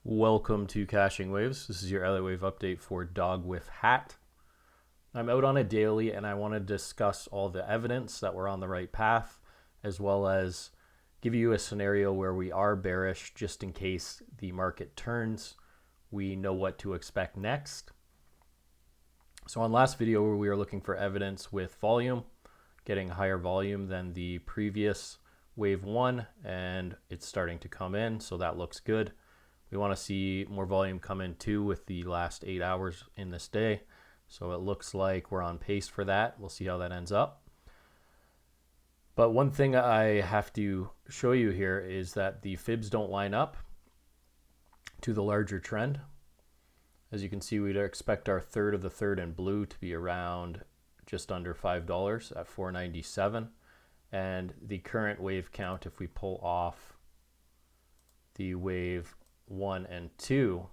Welcome to Caching Waves. This is your Elliott Wave update for DOGWIFHAT. I'm out on a daily and I want to discuss all the evidence that we're on the right path, as well as give you a scenario where we are bearish just in case the market turns. We know what to expect next. So on last video where we were looking for evidence with volume, getting higher volume than the previous wave one, and it's starting to come in, so that looks good. We want to see more volume come in too with the last 8 hours in this day. So it looks like we're on pace for that. We'll see how that ends up. But one thing I have to show you here is that the fibs don't line up to the larger trend. As you can see, we'd expect our third of the third in blue to be around just under $5 at 497. And the current wave count, if we pull off the wave 1 and 2,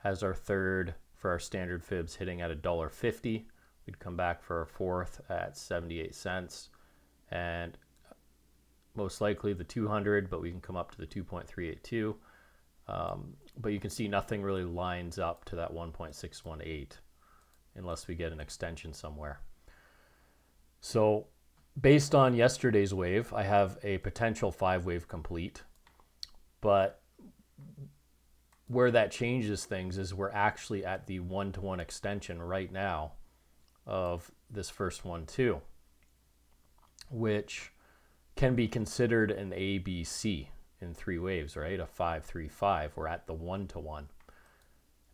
has our third for our standard fibs hitting at $1.50. We'd come back for our fourth at 78 cents, and most likely the 200, but we can come up to the 2.382. But you can see nothing really lines up to that 1.618 unless we get an extension somewhere. So based on yesterday's wave, I have a potential 5-wave complete, but where that changes things is we're actually at the 1-to-1 extension right now of this first one too, which can be considered an ABC in 3 waves, right? A 5-3-5. We're at the 1-to-1.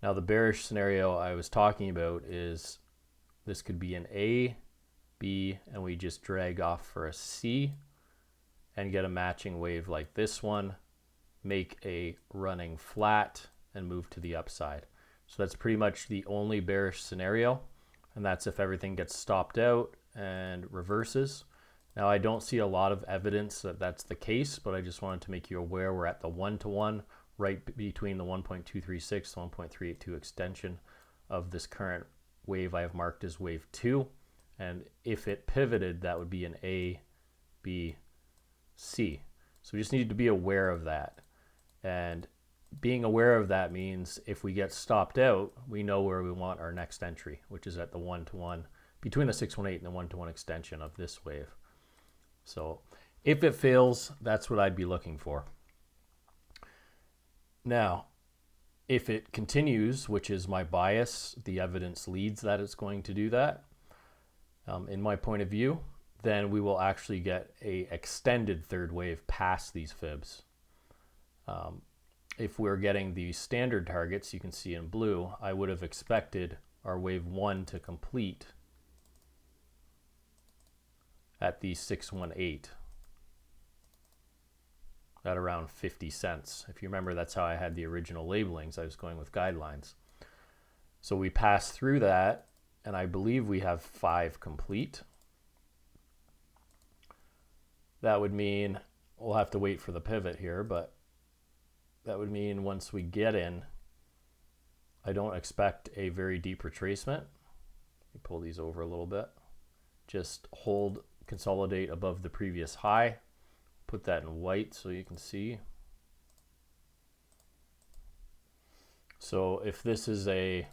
Now the bearish scenario I was talking about is this could be an A, B, and we just drag off for a C and get a matching wave like this one, make a running flat and move to the upside. So that's pretty much the only bearish scenario, and that's if everything gets stopped out and reverses. Now I don't see a lot of evidence that that's the case, but I just wanted to make you aware we're at the 1-to-1 right between the 1.236 to 1.382 extension of this current wave I have marked as wave 2, and if it pivoted, that would be an A, B, C. So we just need to be aware of that. And being aware of that means if we get stopped out, we know where we want our next entry, which is at the 1-to-1, between the 618 and the 1-to-1 extension of this wave. So if it fails, that's what I'd be looking for. Now, if it continues, which is my bias, the evidence leads that it's going to do that, in my point of view, then we will actually get a extended third wave past these fibs. If we're getting the standard targets, you can see in blue, I would have expected our wave 1 to complete at the 618 at around 50 cents. If you remember, that's how I had the original labelings. I was going with guidelines. So we pass through that, and I believe we have 5 complete. That would mean we'll have to wait for the pivot here, but that would mean once we get in, I don't expect a very deep retracement. Let me pull these over a little bit. Just hold, consolidate above the previous high. Put that in white so you can see. So if this is a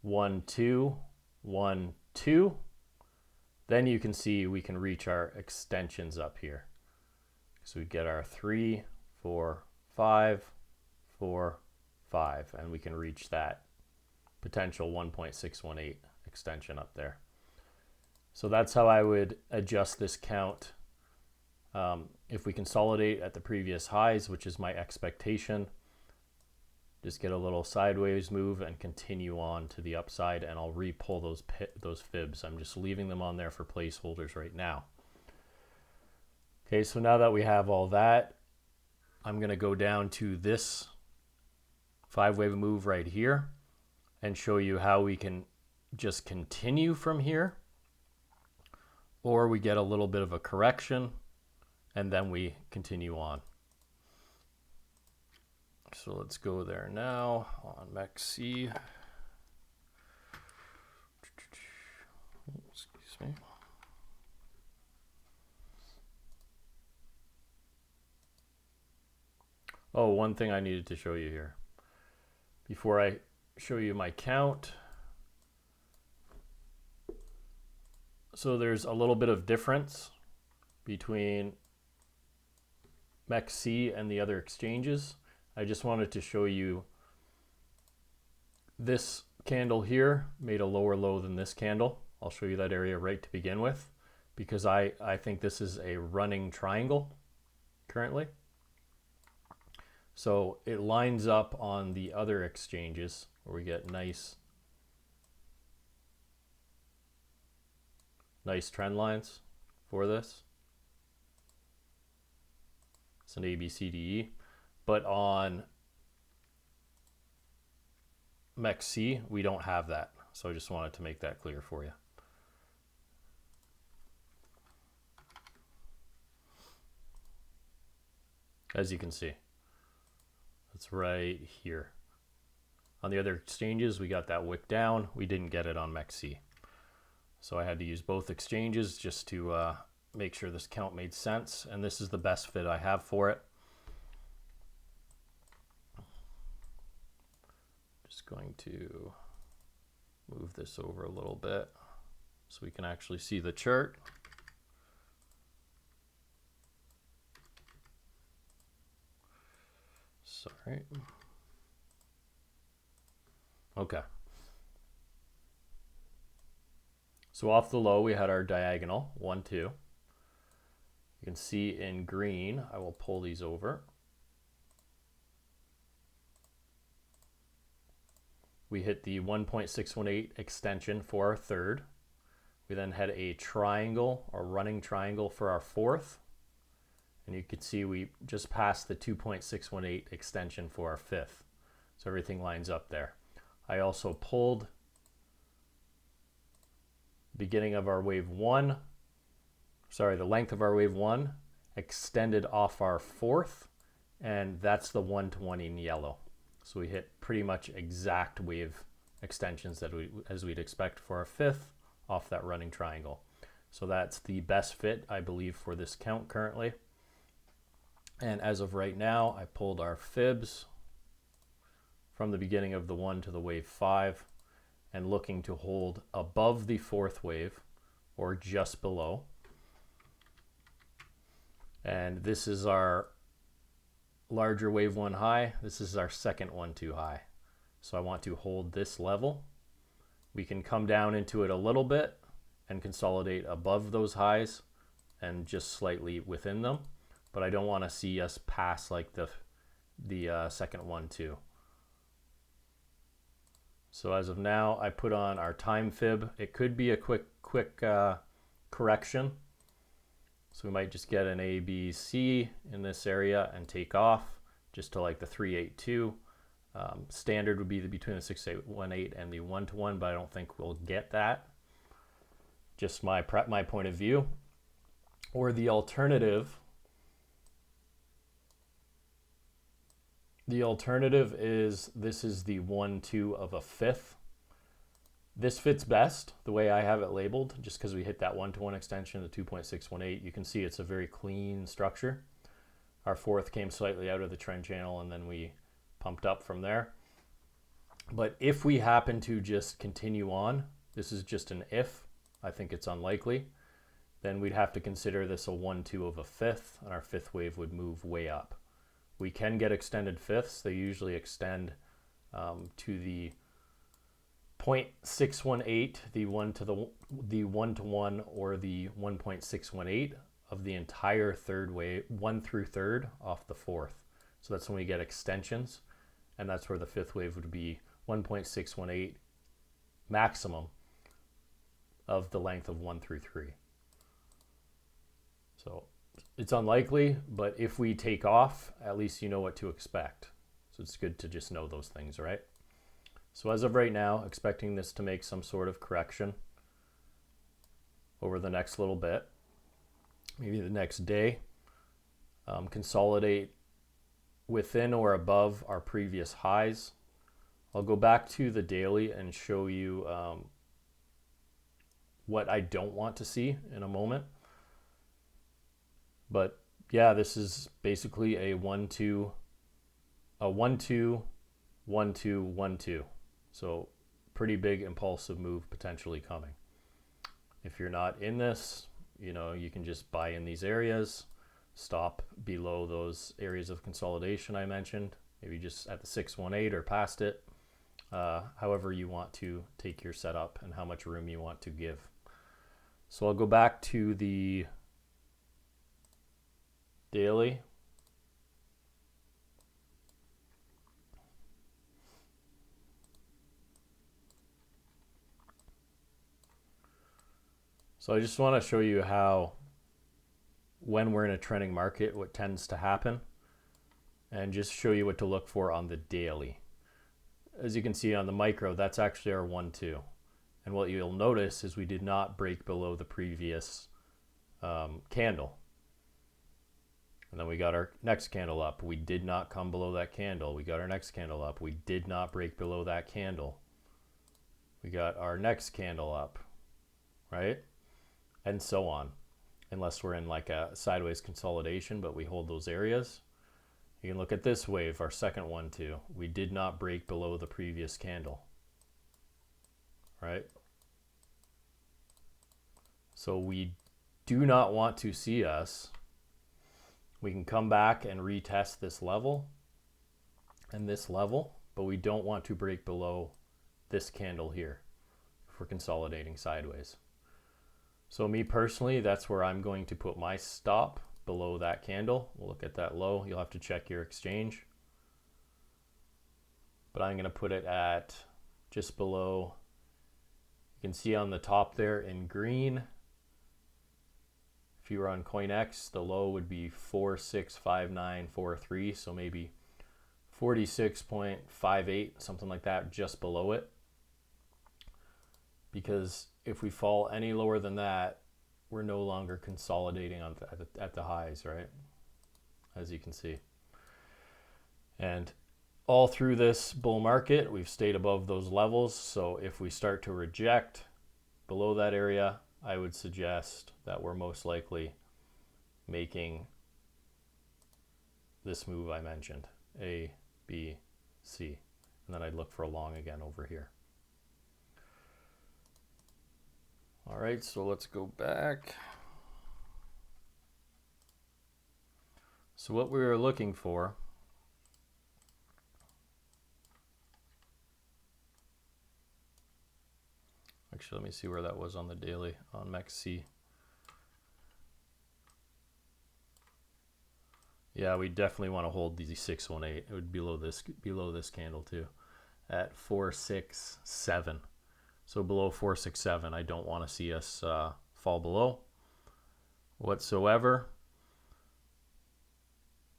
1-2, 1-2, then you can see we can reach our extensions up here. So we get our 3, 4, 5, 4, 5, and we can reach that potential 1.618 extension up there. So that's how I would adjust this count. If we consolidate at the previous highs, which is my expectation, just get a little sideways move and continue on to the upside, and I'll re-pull those fibs. I'm just leaving them on there for placeholders right now. Okay, so now that we have all that, I'm going to go down to this 5-wave move right here and show you how we can just continue from here, or we get a little bit of a correction and then we continue on. So let's go there now on MEXC. Excuse me. Oh, one thing I needed to show you here before I show you my count. So there's a little bit of difference between MEXC and the other exchanges. I just wanted to show you this candle here made a lower low than this candle. I'll show you that area right to begin with, because I think this is a running triangle currently. So it lines up on the other exchanges where we get nice trend lines for this. It's an ABCDE, but on MEXC we don't have that. So I just wanted to make that clear for you. As you can see, it's right here. On the other exchanges, we got that wick down. We didn't get it on MEXC. So I had to use both exchanges just to make sure this count made sense. And this is the best fit I have for it. Just going to move this over a little bit so we can actually see the chart. Sorry. Okay. So off the low, we had our diagonal, 1, 2. You can see in green, I will pull these over. We hit the 1.618 extension for our third. We then had a triangle, or running triangle for our fourth. And you can see we just passed the 2.618 extension for our fifth. So everything lines up there. I also pulled beginning of our wave 1, sorry, the length of our wave 1, extended off our fourth, and that's the 1-to-1 in yellow. So we hit pretty much exact wave extensions that as we'd expect for our fifth off that running triangle. So that's the best fit, I believe, for this count currently. And as of right now, I pulled our fibs from the beginning of the 1 to the wave 5 and looking to hold above the fourth wave or just below. And this is our larger wave 1 high. This is our second 1-2 high. So I want to hold this level. We can come down into it a little bit and consolidate above those highs and just slightly within them. But I don't want to see us pass like the second 1-2. So as of now, I put on our time fib. It could be a quick correction. So we might just get an A, B, C in this area and take off just to like the 382. Standard would be between the 6818 and the 1-to-1, but I don't think we'll get that. Just my point of view. Or the alternative. The alternative is this is the 1-2 of a fifth. This fits best the way I have it labeled, just because we hit that 1-to-1 extension, the 2.618. You can see it's a very clean structure. Our fourth came slightly out of the trend channel and then we pumped up from there. But if we happen to just continue on, this is just an if, I think it's unlikely, then we'd have to consider this a 1-2 of a fifth, and our fifth wave would move way up. We can get extended fifths. They usually extend to the 0.618, the 1-to-1 or the 1.618 of the entire third wave, 1 through third off the fourth. So that's when we get extensions, and that's where the fifth wave would be 1.618 maximum of the length of 1 through 3. So it's unlikely, but if we take off, at least you know what to expect. So it's good to just know those things, right? So as of right now, expecting this to make some sort of correction over the next little bit, maybe the next day, consolidate within or above our previous highs. I'll go back to the daily and show you what I don't want to see in a moment. But yeah, this is basically a 1-2 a 1-2, 1-2, 1-2. So pretty big impulsive move potentially coming. If you're not in this, you can just buy in these areas, stop below those areas of consolidation I mentioned, maybe just at the 618 or past it, however you want to take your setup and how much room you want to give. So I'll go back to the daily. So I just want to show you how, when we're in a trending market, what tends to happen, and just show you what to look for on the daily. As you can see on the micro, that's actually our 1-2. And what you'll notice is we did not break below the previous candle. And then we got our next candle up. We did not come below that candle. We got our next candle up. We did not break below that candle. We got our next candle up, right? And so on, unless we're in like a sideways consolidation, but we hold those areas. You can look at this wave, our second 1-2. We did not break below the previous candle, right? So we do not want to see us. We can come back and retest this level and this level, but we don't want to break below this candle here if we're consolidating sideways. So me personally, that's where I'm going to put my stop, below that candle. We'll look at that low. You'll have to check your exchange. But I'm going to put it at just below. You can see on the top there in green, if you were on CoinX, the low would be 465943, so maybe 46.58, something like that, just below it. Because if we fall any lower than that, we're no longer consolidating at the highs, right? As you can see. And all through this bull market, we've stayed above those levels. So if we start to reject below that area, I would suggest that we're most likely making this move I mentioned, A, B, C. And then I'd look for a long again over here. All right, so let's go back. So what we were looking for, actually, let me see where that was on the daily on MEXC. Yeah, we definitely want to hold the 618. It would be below this candle too, at 467. So below 467, I don't want to see us fall below whatsoever,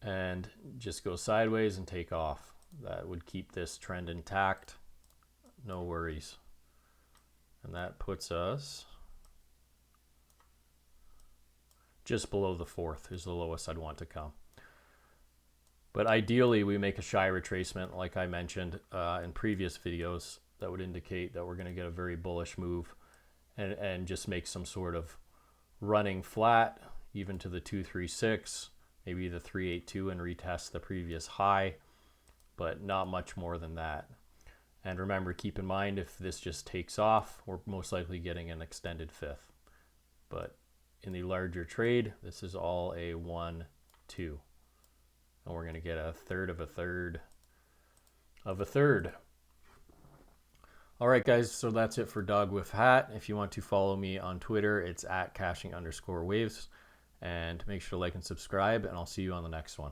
and just go sideways and take off. That would keep this trend intact. No worries. And that puts us just below the fourth is the lowest I'd want to come. But ideally, we make a shy retracement, like I mentioned in previous videos, that would indicate that we're going to get a very bullish move and just make some sort of running flat, even to the 236, maybe the 382, and retest the previous high, but not much more than that. And remember, keep in mind, if this just takes off, we're most likely getting an extended fifth. But in the larger trade, this is all a 1-2. And we're going to get a third of a third of a third. All right, guys, so that's it for DOGWIFHAT. If you want to follow me on Twitter, it's @caching_waves. And make sure to like and subscribe, and I'll see you on the next one.